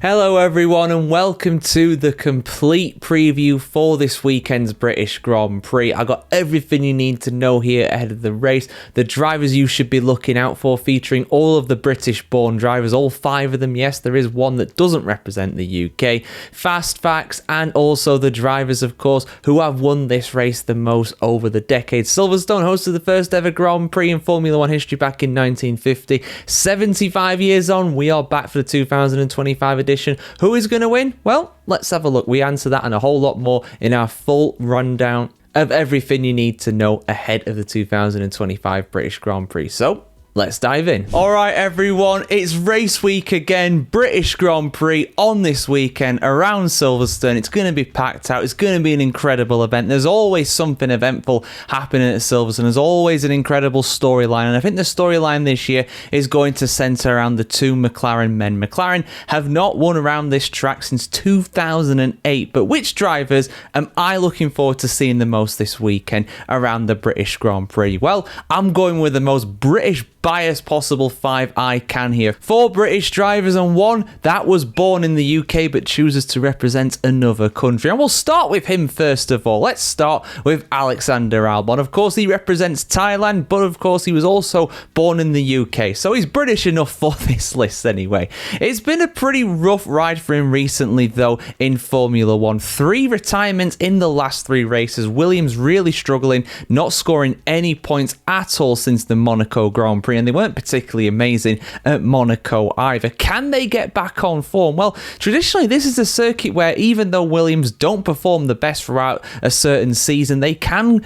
Hello everyone and welcome to the complete preview for this weekend's British Grand Prix. I got everything you need to know here ahead of the race, the drivers you should be looking out for, featuring all of the British born drivers, all 5 of them. Yes, there is one that doesn't represent the UK, fast facts, and also the drivers, of course, who have won this race the most over the decades. Silverstone hosted the first ever Grand Prix in Formula 1 history back in 1950. 75 years on, we are back for the 2025 edition. Who is going to win? Well, let's have a look. We answer that and a whole lot more in our full rundown of everything you need to know ahead of the 2025 British Grand Prix. So, let's dive in. All right, everyone, it's race week again. British Grand Prix on this weekend around Silverstone. It's going to be packed out. It's going to be an incredible event. There's always something eventful happening at Silverstone. There's always an incredible storyline. And I think the storyline this year is going to centre around the 2 McLaren men. McLaren have not won around this track since 2008. But which drivers am I looking forward to seeing the most this weekend around the British Grand Prix? Well, I'm going with the most British bias possible 5 I can here. 4 British drivers and 1 that was born in the UK but chooses to represent another country. And we'll start with him first of all. Let's start with Alexander Albon. Of course, he represents Thailand, but of course he was also born in the UK, so he's British enough for this list anyway. It's been a pretty rough ride for him recently though in Formula 1. 3 retirements in the last 3 races. Williams really struggling, not scoring any points at all since the Monaco Grand Prix, and they weren't particularly amazing at Monaco either. Can they get back on form? Well, traditionally this is a circuit where even though Williams don't perform the best throughout a certain season, they can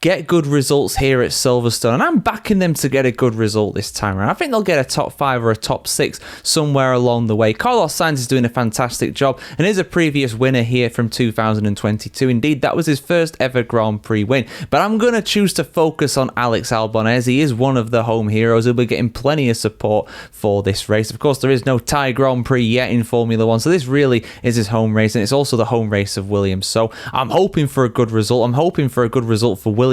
get good results here at Silverstone, and I'm backing them to get a good result this time around. I think they'll get a top 5 or a top 6 somewhere along the way. Carlos Sainz is doing a fantastic job and is a previous winner here from 2022. Indeed, that was his first ever Grand Prix win. But I'm going to choose to focus on Alex Albon as he is one of the home heroes. He'll be getting plenty of support for this race. Of course, there is no Thai Grand Prix yet in Formula 1, so this really is his home race, and it's also the home race of Williams. So I'm hoping for a good result. I'm hoping for a good result for Williams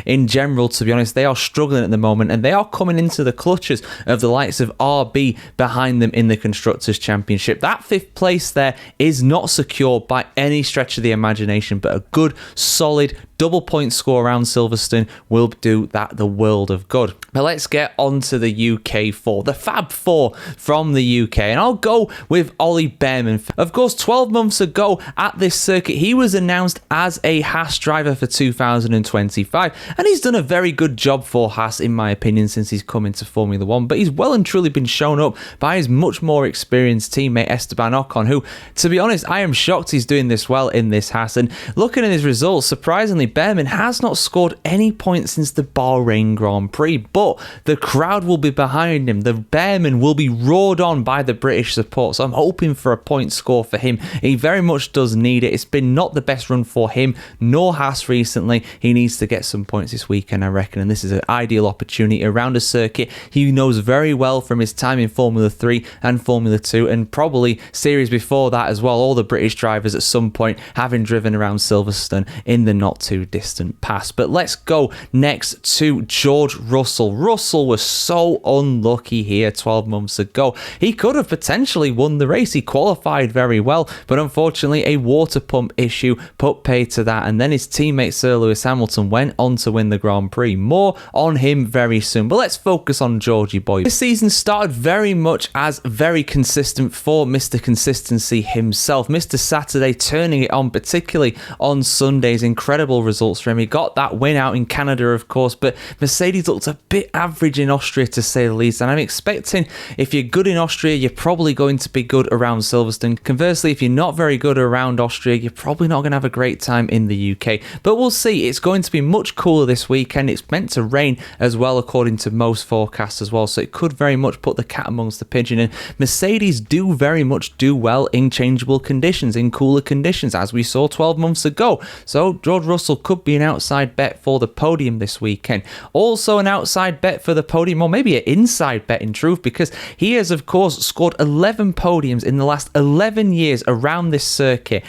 in general, to be honest. They are struggling at the moment and they are coming into the clutches of the likes of RB behind them in the Constructors' Championship. That 5th place there is not secure by any stretch of the imagination, but a good, solid double point score around Silverstone will do that the world of good. But let's get on to the UK 4, the Fab 4 from the UK, and I'll go with Ollie Bearman. Of course, 12 months ago at this circuit, he was announced as a Haas driver for 2025, and he's done a very good job for Haas, in my opinion, since he's come into Formula 1, but he's well and truly been shown up by his much more experienced teammate Esteban Ocon, who, to be honest, I am shocked he's doing this well in this Haas. And looking at his results, surprisingly, Bearman has not scored any points since the Bahrain Grand Prix, but the crowd will be behind him. The Bearman will be roared on by the British support, so I'm hoping for a point score for him. He very much does need it. It's been not the best run for him nor Haas recently. He needs to get some points this weekend, I reckon, and this is an ideal opportunity around a circuit he knows very well from his time in Formula 3 and Formula 2, and probably series before that as well. All the British drivers at some point having driven around Silverstone in the not too distant past. But let's go next to George Russell. Russell was so unlucky here 12 months ago. He could have potentially won the race. He qualified very well, but unfortunately a water pump issue put pay to that, and then his teammate Sir Lewis Hamilton went on to win the Grand Prix. More on him very soon, but let's focus on Georgie boy. This season started very much as very consistent for Mr. Consistency himself. Mr. Saturday turning it on, particularly on Sundays. Incredible results for him. He got that win out in Canada, of course, but Mercedes looked a bit average in Austria, to say the least, and I'm expecting if you're good in Austria, you're probably going to be good around Silverstone. Conversely, if you're not very good around Austria, you're probably not going to have a great time in the UK. But we'll see. It's going to be much cooler this weekend. It's meant to rain as well, according to most forecasts as well, so it could very much put the cat amongst the pigeon, and Mercedes do very much do well in changeable conditions, in cooler conditions, as we saw 12 months ago. So George Russell could be an outside bet for the podium this weekend. Also an outside bet for the podium, or maybe an inside bet in truth, because he has of course scored 11 podiums in the last 11 years around this circuit.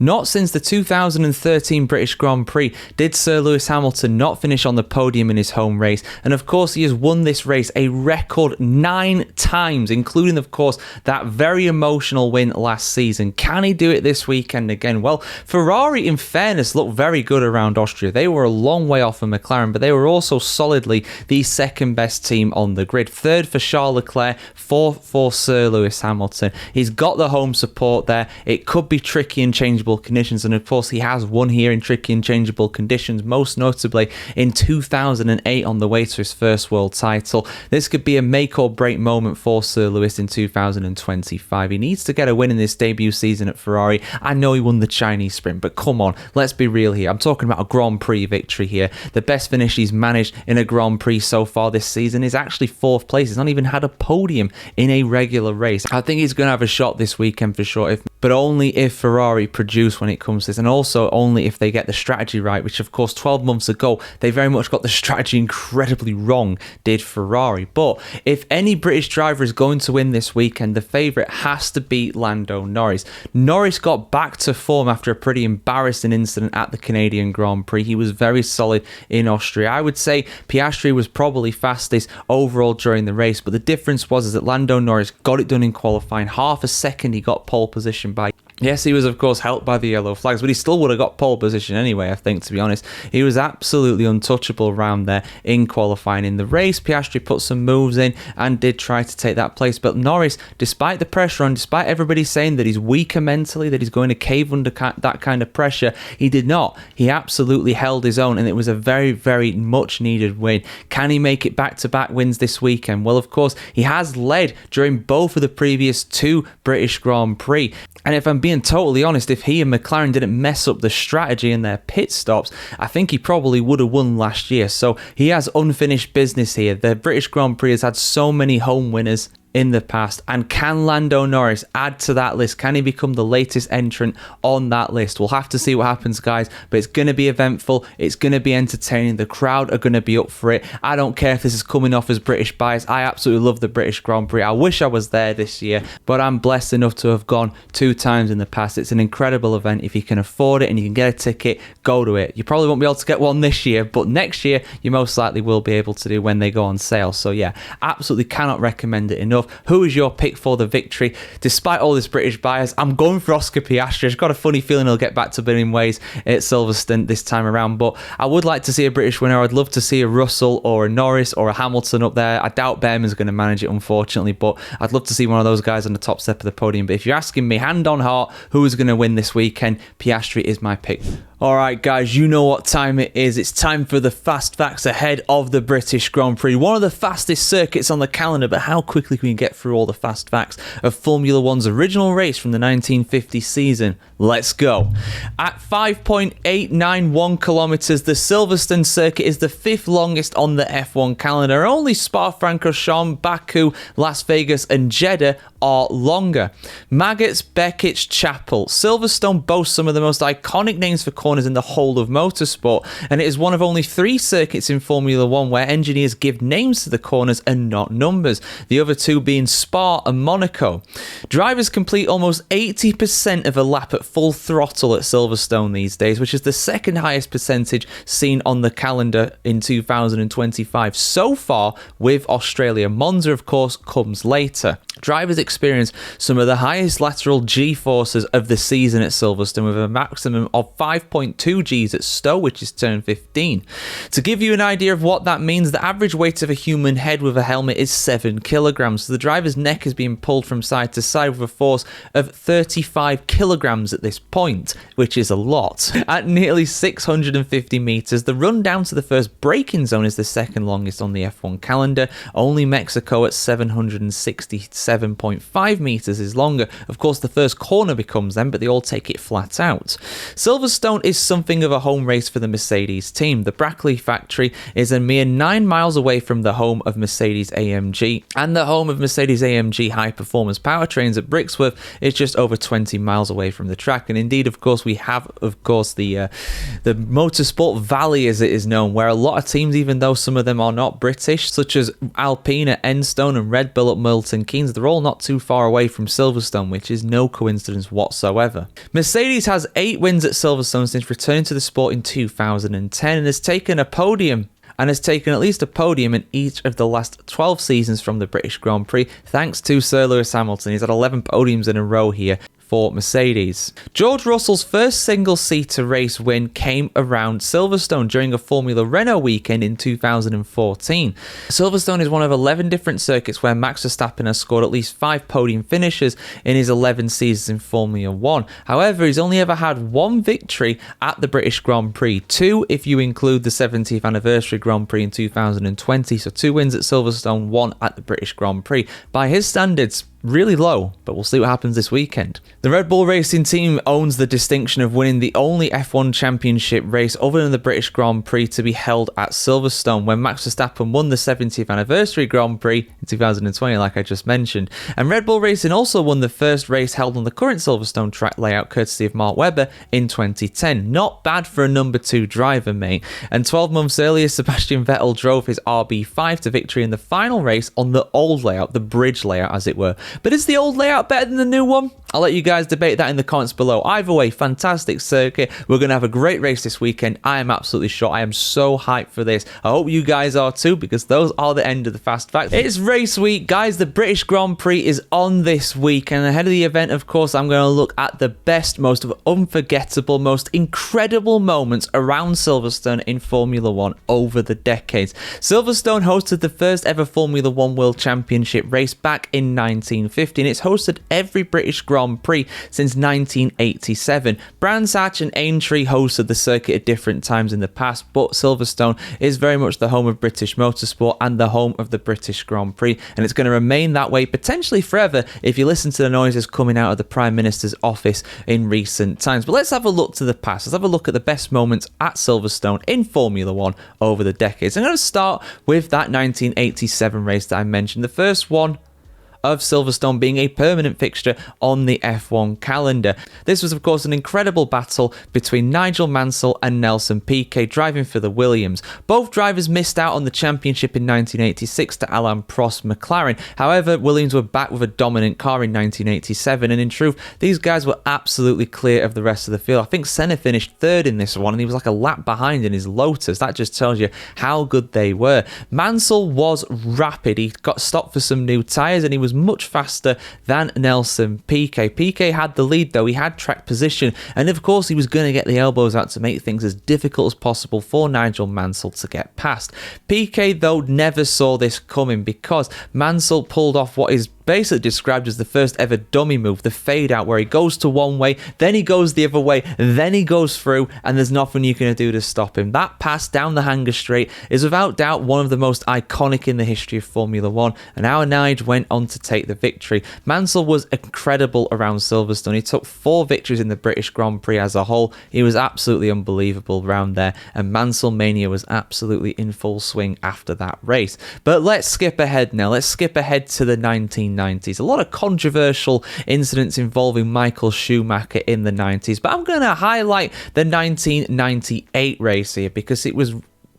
Not since the 2013 British Grand Prix did Sir Lewis Hamilton not finish on the podium in his home race, and of course he has won this race a record 9 times, including of course that very emotional win last season. Can he do it this weekend again? Well, Ferrari in fairness looked very good around Austria. They were a long way off of McLaren, but they were also solidly the second best team on the grid. Third for Charles Leclerc, fourth for Sir Lewis Hamilton. He's got the home support there. It could be tricky and changeable conditions, and of course he has won here in tricky and changeable conditions, most notably in 2008 on the way to his first world title. This could be a make or break moment for Sir Lewis in 2025. He needs to get a win in this debut season at Ferrari. I know he won the Chinese sprint, but come on, let's be real here. I'm talking about a Grand Prix victory here. The best finish he's managed in a Grand Prix so far this season is actually 4th place. He's not even had a podium in a regular race. I think he's going to have a shot this weekend for sure, but only if Ferrari produce when it comes to this, and also only if they get the strategy right, which of course 12 months ago they very much got the strategy incredibly wrong, did Ferrari. But if any British driver is going to win this weekend, the favourite has to be Lando Norris. Norris got back to form after a pretty embarrassing incident at the Canadian Grand Prix. He was very solid in Austria. I would say Piastri was probably fastest overall during the race, but the difference was that Lando Norris got it done in qualifying. Half a second he got pole position by. Yes, he was of course helped by the yellow flags, but he still would have got pole position anyway, I think, to be honest. He was absolutely untouchable around there in qualifying. In the race, Piastri put some moves in and did try to take that place, but Norris, despite the pressure and despite everybody saying that he's weaker mentally, that he's going to cave under that kind of pressure, he did not. He absolutely held his own, and it was a very, very much needed win. Can he make it back-to-back wins this weekend? Well, of course, he has led during both of the previous 2 British Grand Prix. And if I'm being totally honest, if he and McLaren didn't mess up the strategy in their pit stops, I think he probably would have won last year. So he has unfinished business here. The British Grand Prix has had so many home winners in the past, and can Lando Norris add to that list? Can he become the latest entrant on that list? We'll have to see what happens, guys, but it's going to be eventful, it's going to be entertaining, the crowd are going to be up for it. I don't care if this is coming off as British bias. I absolutely love the British Grand Prix. I wish I was there this year, but I'm blessed enough to have gone 2 times in the past. It's an incredible event. If you can afford it and you can get a ticket, go to it. You probably won't be able to get one this year, but next year you most likely will be able to do when they go on sale. So yeah, absolutely cannot recommend it enough. Who is your pick for the victory? Despite all this British bias, I'm going for Oscar Piastri. I've got a funny feeling he'll get back to winning ways at Silverstone this time around, but I would like to see a British winner. I'd love to see a Russell or a Norris or a Hamilton up there. I doubt Behrman's going to manage it, unfortunately, but I'd love to see one of those guys on the top step of the podium. But if you're asking me, hand on heart, who is going to win this weekend, Piastri is my pick. Alright guys, you know what time it is. It's time for the fast facts ahead of the British Grand Prix. One of the fastest circuits on the calendar, but how quickly can we get through all the fast facts of Formula One's original race from the 1950 season? Let's go. At 5.891 kilometers, the Silverstone circuit is the 5th longest on the F1 calendar. Only Spa-Francorchamps, Baku, Las Vegas and Jeddah are longer. Maggots, Beckett's, Chapel. Silverstone boasts some of the most iconic names for corners in the whole of motorsport, and it is one of only 3 circuits in Formula One where engineers give names to the corners and not numbers, the other 2 being Spa and Monaco. Drivers complete almost 80% of a lap at full throttle at Silverstone these days, which is the 2nd highest percentage seen on the calendar in 2025 so far, with Australia. Monza, of course, comes later. Drivers experience some of the highest lateral G-forces of the season at Silverstone, with a maximum of 5.2 Gs at Stowe, which is turn 15. To give you an idea of what that means, the average weight of a human head with a helmet is 7 kilograms. So the driver's neck is being pulled from side to side with a force of 35 kilograms at this point, which is a lot. At nearly 650 meters, the run down to the first braking zone is the 2nd longest on the F1 calendar. Only Mexico at 767.5 meters is longer. Of course, the first corner becomes them, but they all take it flat out. Silverstone is something of a home race for the Mercedes team. The Brackley factory is a mere 9 miles away from the home of Mercedes-AMG, and the home of Mercedes-AMG high-performance powertrains at Brixworth is just over 20 miles away from the track. And indeed, of course, we have, of course, the Motorsport Valley, as it is known, where a lot of teams, even though some of them are not British, such as Alpine at Enstone and Red Bull at Milton Keynes, the they're all not too far away from Silverstone, which is no coincidence whatsoever. Mercedes has 8 wins at Silverstone since returning to the sport in 2010 and has taken a podium. And has taken at least a podium in each of the last 12 seasons from the British Grand Prix, thanks to Sir Lewis Hamilton. He's had 11 podiums in a row here for Mercedes. George Russell's first single-seater race win came around Silverstone during a Formula Renault weekend in 2014. Silverstone is one of 11 different circuits where Max Verstappen has scored at least 5 podium finishes in his 11 seasons in Formula 1. However, he's only ever had 1 victory at the British Grand Prix, 2 if you include the 70th anniversary Grand Prix in 2020, so 2 wins at Silverstone, 1 at the British Grand Prix. By his standards, really low, but we'll see what happens this weekend. The Red Bull Racing team owns the distinction of winning the only F1 championship race other than the British Grand Prix to be held at Silverstone, when Max Verstappen won the 70th anniversary Grand Prix in 2020, like I just mentioned. And Red Bull Racing also won the first race held on the current Silverstone track layout, courtesy of Mark Webber, in 2010. Not bad for a number 2 driver, mate. And 12 months earlier, Sebastian Vettel drove his RB5 to victory in the final race on the old layout, the bridge layout as it were. But is the old layout better than the new one? I'll let you guys debate that in the comments below. Either way, fantastic circuit. We're going to have a great race this weekend. I am absolutely sure. I am so hyped for this. I hope you guys are too, because those are the end of the fast facts. It's race week, guys. The British Grand Prix is on this week, and ahead of the event, of course, I'm going to look at the best, most unforgettable, most incredible moments around Silverstone in Formula 1 over the decades. Silverstone hosted the first ever Formula 1 World Championship race back in 1950, and it's hosted every British Grand Prix since 1987. Brands Hatch and Aintree hosted the circuit at different times in the past, but Silverstone is very much the home of British motorsport and the home of the British Grand Prix, and it's going to remain that way potentially forever if you listen to the noises coming out of the Prime Minister's office in recent times. But let's have a look to the past. Let's have a look at the best moments at Silverstone in Formula 1 over the decades. I'm going to start with that 1987 race that I mentioned, the first one of Silverstone being a permanent fixture on the F1 calendar. This was, of course, an incredible battle between Nigel Mansell and Nelson Piquet driving for the Williams. Both drivers missed out on the championship in 1986 to Alain Prost's McLaren. However, Williams were back with a dominant car in 1987, and in truth, these guys were absolutely clear of the rest of the field. I think Senna finished 3rd in this one, and he was like a lap behind in his Lotus. That just tells you how good they were. Mansell was rapid. He got stopped for some new tyres, and he was much faster than Nelson Piquet. Piquet had the lead though, he had track position, and of course he was going to get the elbows out to make things as difficult as possible for Nigel Mansell to get past. Piquet though never saw this coming, because Mansell pulled off what is basically described as the first ever dummy move, the fade out, where he goes to one way, then he goes the other way, then he goes through, and there's nothing you can do to stop him. That pass down the hanger straight is without doubt one of the most iconic in the history of Formula 1, and our Nige went on to take the victory. Mansell was incredible around Silverstone. He took 4 victories in the British Grand Prix as a whole. He was absolutely unbelievable around there, and Mansell mania was absolutely in full swing after that race. But let's skip ahead now. Let's skip ahead to the 1990s. A lot of controversial incidents involving Michael Schumacher in the 90s, but I'm going to highlight the 1998 race here because it was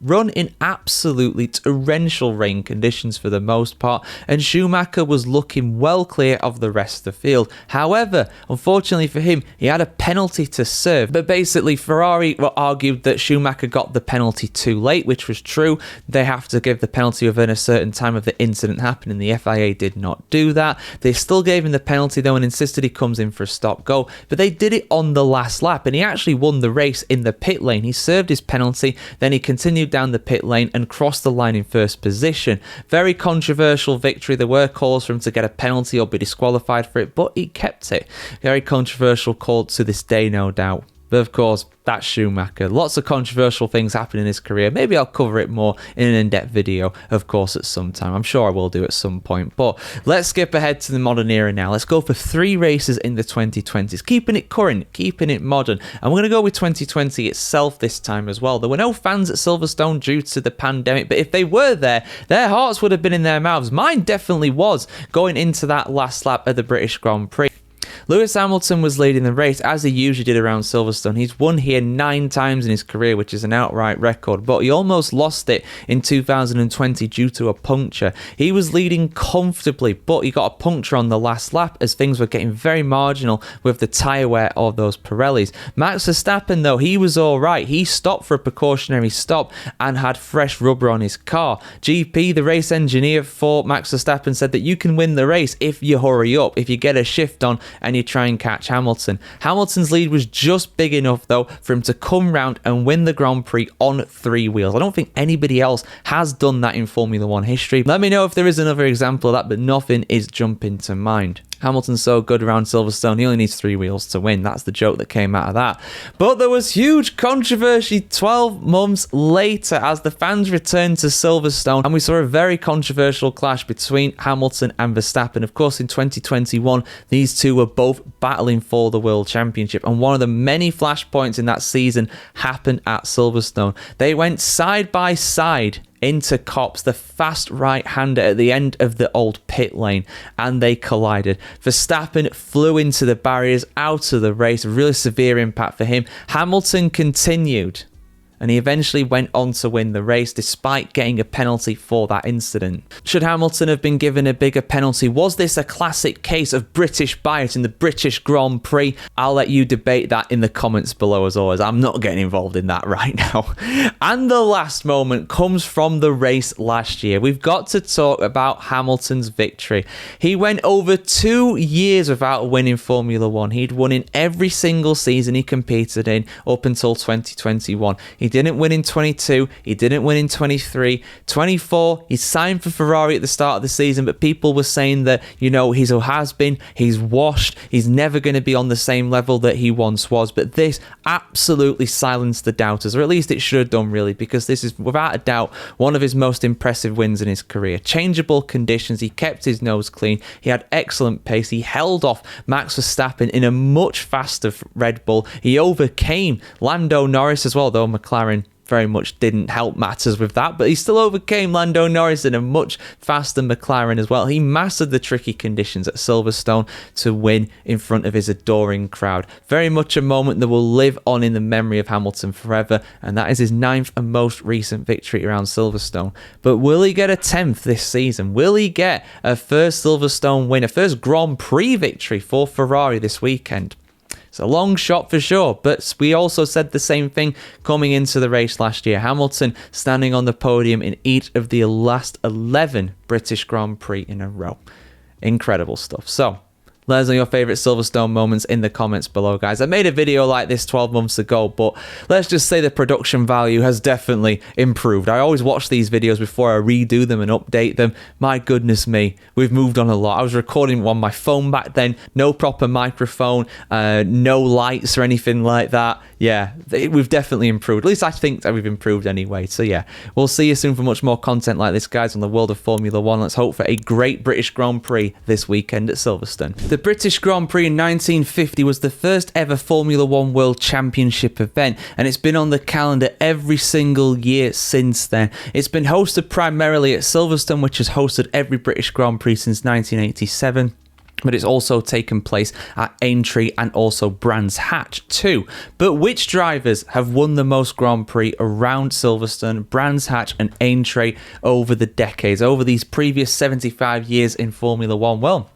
run in absolutely torrential rain conditions for the most part, and Schumacher was looking well clear of the rest of the field. However, unfortunately for him, he had a penalty to serve, but basically Ferrari argued that Schumacher got the penalty too late, which was true. They have to give the penalty within a certain time of the incident happening. The FIA did not do that. They still gave him the penalty though and insisted he comes in for a stop-go, but they did it on the last lap, and he actually won the race in the pit lane. He served his penalty, then he continued down the pit lane and crossed the line in first position. Very controversial victory. There were calls for him to get a penalty or be disqualified for it, but he kept it. Very controversial call to this day, no doubt. But of course, that's Schumacher. Lots of controversial things happen in his career. Maybe I'll cover it more in an in-depth video, of course, at some time. I'm sure I will do at some point. But let's skip ahead to the modern era now. Let's go for 3 races in the 2020s. Keeping it current, keeping it modern. And we're going to go with 2020 itself this time as well. There were no fans at Silverstone due to the pandemic, but if they were there, their hearts would have been in their mouths. Mine definitely was going into that last lap of the British Grand Prix. Lewis Hamilton was leading the race, as he usually did around Silverstone. He's won here 9 times in his career, which is an outright record, but he almost lost it in 2020 due to a puncture. He was leading comfortably, but he got a puncture on the last lap as things were getting very marginal with the tyre wear of those Pirellis. Max Verstappen, though, he was all right. He stopped for a precautionary stop and had fresh rubber on his car. GP, the race engineer for Max Verstappen, said that you can win the race if you hurry up, if you get a shift on and you try and catch Hamilton. Hamilton's lead was just big enough, though, for him to come round and win the Grand Prix on 3 wheels. I don't think anybody else has done that in Formula 1 history. Let me know if there is another example of that, but nothing is jumping to mind. Hamilton's so good around Silverstone, he only needs 3 wheels to win. That's the joke that came out of that. But there was huge controversy 12 months later as the fans returned to Silverstone, and we saw a very controversial clash between Hamilton and Verstappen. Of course, in 2021, these two were both battling for the World Championship, and one of the many flashpoints in that season happened at Silverstone. They went side by side into Copse, the fast right-hander at the end of the old pit lane, and they collided. Verstappen flew into the barriers, out of the race, a really severe impact for him. Hamilton continued, and he eventually went on to win the race despite getting a penalty for that incident. Should Hamilton have been given a bigger penalty? Was this a classic case of British bias in the British Grand Prix? I'll let you debate that in the comments below as always. I'm not getting involved in that right now. And the last moment comes from the race last year. We've got to talk about Hamilton's victory. He went over 2 years without winning Formula 1. He'd won in every single season he competed in up until 2021. He didn't win in 22, he didn't win in 23, 24, he signed for Ferrari at the start of the season, but people were saying that, you know, he's a has-been, he's washed, he's never going to be on the same level that he once was. But this absolutely silenced the doubters, or at least it should have done really, because this is without a doubt one of his most impressive wins in his career. Changeable conditions, he kept his nose clean, he had excellent pace, he held off Max Verstappen in a much faster Red Bull, he overcame Lando Norris as well, though McLaren very much didn't help matters with that, but he still overcame Lando Norris in a much faster McLaren as well. He mastered the tricky conditions at Silverstone to win in front of his adoring crowd. Very much a moment that will live on in the memory of Hamilton forever, and that is his 9th and most recent victory around Silverstone. But will he get a 10th this season? Will he get a first Silverstone win, a first Grand Prix victory for Ferrari this weekend? It's a long shot for sure, but we also said the same thing coming into the race last year. Hamilton standing on the podium in each of the last 11 British Grand Prix in a row. Incredible stuff. So, let us know your favourite Silverstone moments in the comments below, guys. I made a video like this 12 months ago, but let's just say the production value has definitely improved. I always watch these videos before I redo them and update them. My goodness me, we've moved on a lot. I was recording on my phone back then, no proper microphone, no lights or anything like that. Yeah, we've definitely improved. At least I think that we've improved anyway. So yeah, we'll see you soon for much more content like this, guys, on the world of Formula 1. Let's hope for a great British Grand Prix this weekend at Silverstone. The British Grand Prix in 1950 was the first ever Formula 1 World Championship event, and it's been on the calendar every single year since then. It's been hosted primarily at Silverstone, which has hosted every British Grand Prix since 1987. But it's also taken place at Aintree and also Brands Hatch too. But which drivers have won the most Grand Prix around Silverstone, Brands Hatch and Aintree over the decades, over these previous 75 years in Formula 1? Well,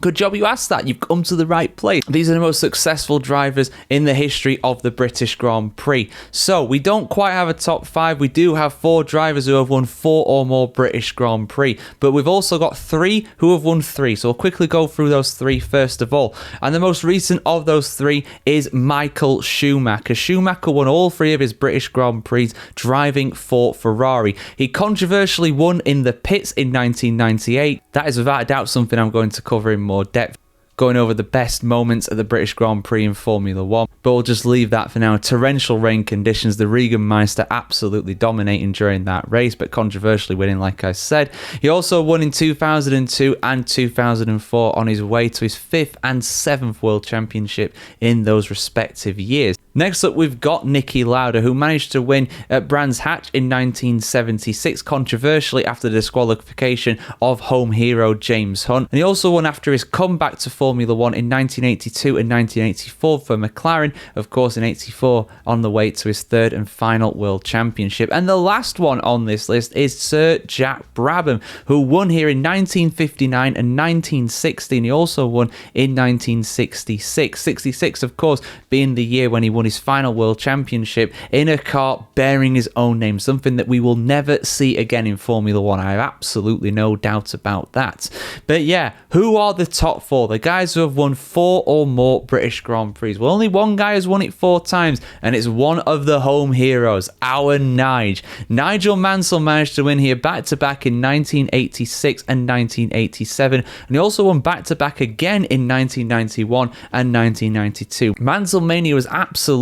good job you asked that. You've come to the right place. These are the most successful drivers in the history of the British Grand Prix. So we don't quite have a top 5. We do have 4 drivers who have won 4 or more British Grand Prix. But we've also got 3 who have won 3. So we'll quickly go through those 3 first of all. And the most recent of those 3 is Michael Schumacher. Schumacher won all 3 of his British Grand Prix driving for Ferrari. He controversially won in the pits in 1998. That is without a doubt something I'm going to cover in more depth, going over the best moments of the British Grand Prix in Formula 1. But we'll just leave that for now. Torrential rain conditions, the Regenmeister absolutely dominating during that race, but controversially winning, like I said. He also won in 2002 and 2004 on his way to his 5th and 7th World Championship in those respective years. Next up, we've got Niki Lauda, who managed to win at Brands Hatch in 1976, controversially after the disqualification of home hero James Hunt. And he also won after his comeback to Formula 1 in 1982 and 1984 for McLaren, of course in 84 on the way to his third and final World Championship. And the last one on this list is Sir Jack Brabham, who won here in 1959 and 1960, and he also won in 1966. 66, of course, being the year when he won his final World Championship in a car bearing his own name, something that we will never see again in Formula 1. I have absolutely no doubt about that. But yeah, who are the top four? The guys who have won 4 or more British Grand Prix. Well, only one guy has won it 4 times, and it's one of the home heroes, our Nige. Nigel Mansell managed to win here back-to-back in 1986 and 1987, and he also won back-to-back again in 1991 and 1992. Mansell Mania was absolutely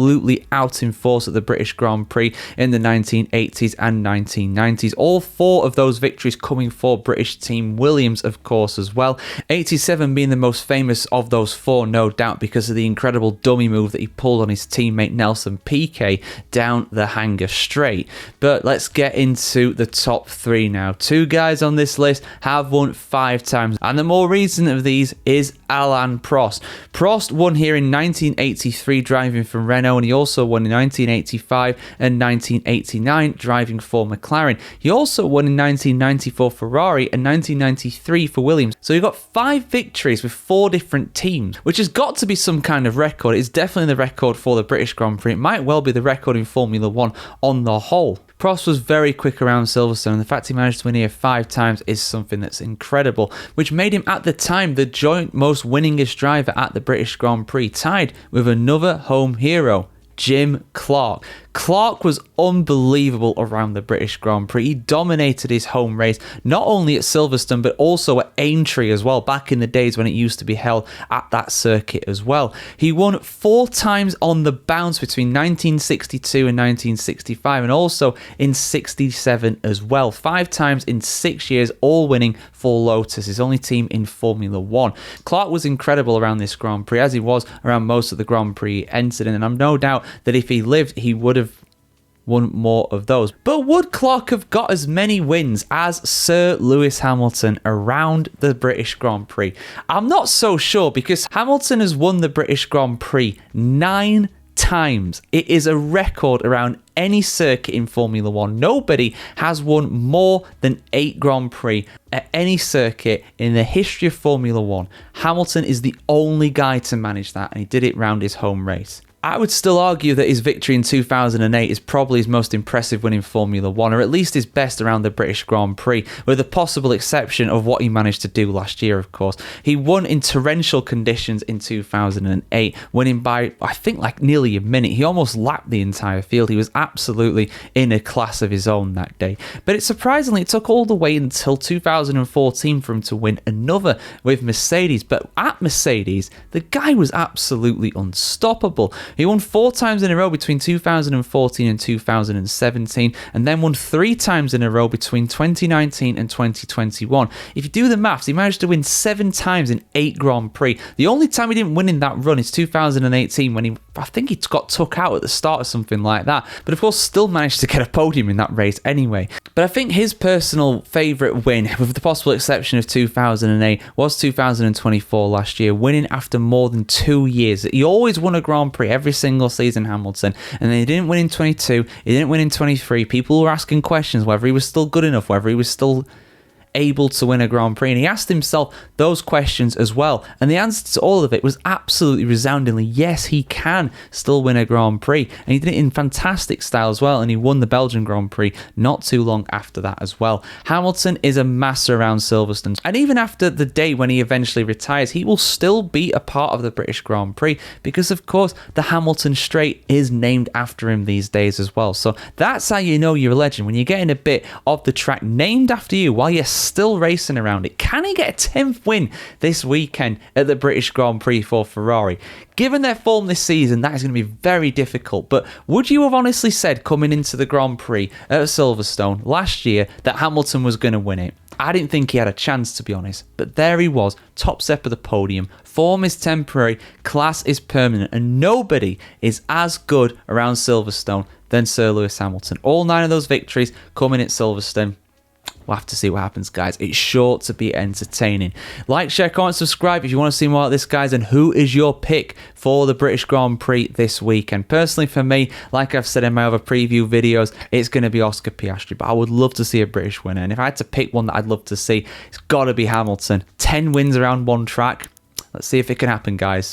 out in force at the British Grand Prix in the 1980s and 1990s. All 4 of those victories coming for British team Williams, of course, as well. 87 being the most famous of those 4, no doubt, because of the incredible dummy move that he pulled on his teammate Nelson Piquet down the hanger straight. But let's get into the top 3 now. 2 guys on this list have won 5 times, and the more recent of these is Alain Prost. Prost won here in 1983 driving for Renault, and he also won in 1985 and 1989 driving for McLaren. He also won in 1990 for Ferrari and 1993 for Williams. So you've got 5 victories with 4 different teams, which has got to be some kind of record. It's definitely the record for the British Grand Prix. It might well be the record in Formula 1 on the whole. Prost was very quick around Silverstone, and the fact he managed to win here 5 times is something that's incredible, which made him at the time the joint most winningest driver at the British Grand Prix, tied with another home hero, Jim Clark. Clark was unbelievable around the British Grand Prix. He dominated his home race, not only at Silverstone, but also at Aintree as well, back in the days when it used to be held at that circuit as well. He won 4 times on the bounce between 1962 and 1965, and also in 67 as well. 5 times in 6 years, all winning for Lotus, his only team in Formula 1. Clark was incredible around this Grand Prix, as he was around most of the Grand Prix he entered in, and I'm no doubt that if he lived, he would have won more of those. But would Clark have got as many wins as Sir Lewis Hamilton around the British Grand Prix? I'm not so sure, because Hamilton has won the British Grand Prix 9 times. It is a record around any circuit in Formula 1. Nobody has won more than 8 Grand Prix at any circuit in the history of Formula 1. Hamilton is the only guy to manage that, and he did it round his home race. I would still argue that his victory in 2008 is probably his most impressive win in Formula 1, or at least his best around the British Grand Prix, with the possible exception of what he managed to do last year, of course. He won in torrential conditions in 2008, winning by, I think, like nearly a minute. He almost lapped the entire field. He was absolutely in a class of his own that day. But it took all the way until 2014 for him to win another with Mercedes. But at Mercedes, the guy was absolutely unstoppable. He won 4 times in a row between 2014 and 2017, and then won 3 times in a row between 2019 and 2021. If you do the maths, he managed to win 7 times in 8 Grand Prix. The only time he didn't win in that run is 2018, when I think he got took out at the start or something like that, but of course still managed to get a podium in that race anyway. But I think his personal favourite win, with the possible exception of 2008, was 2024 last year, winning after more than 2 years. He always won a Grand Prix every single season, Hamilton, and then he didn't win in 22, he didn't win in 23. People were asking questions whether he was still good enough, whether he was still able to win a Grand Prix, and he asked himself those questions as well, and the answer to all of it was absolutely resoundingly yes, he can still win a Grand Prix, and he did it in fantastic style as well, and he won the Belgian Grand Prix not too long after that as well. Hamilton is a master around Silverstone, and even after the day when he eventually retires, he will still be a part of the British Grand Prix, because of course the Hamilton Straight is named after him these days as well. So that's how you know you're a legend, when you're getting a bit of the track named after you while you're still racing around it. Can he get a 10th win this weekend at the British Grand Prix for Ferrari? Given their form this season, that is going to be very difficult, but would you have honestly said coming into the Grand Prix at Silverstone last year that Hamilton was going to win it? I didn't think he had a chance, to be honest, but there he was, top step of the podium. Form is temporary, class is permanent, and nobody is as good around Silverstone than Sir Lewis Hamilton. All 9 of those victories coming at Silverstone. We'll have to see what happens, guys. It's sure to be entertaining. Like, share, comment, subscribe if you want to see more like this, guys. And who is your pick for the British Grand Prix this weekend? Personally, for me, like I've said in my other preview videos, it's going to be Oscar Piastri. But I would love to see a British winner. And if I had to pick one that I'd love to see, it's got to be Hamilton. 10 wins around one track. Let's see if it can happen, guys.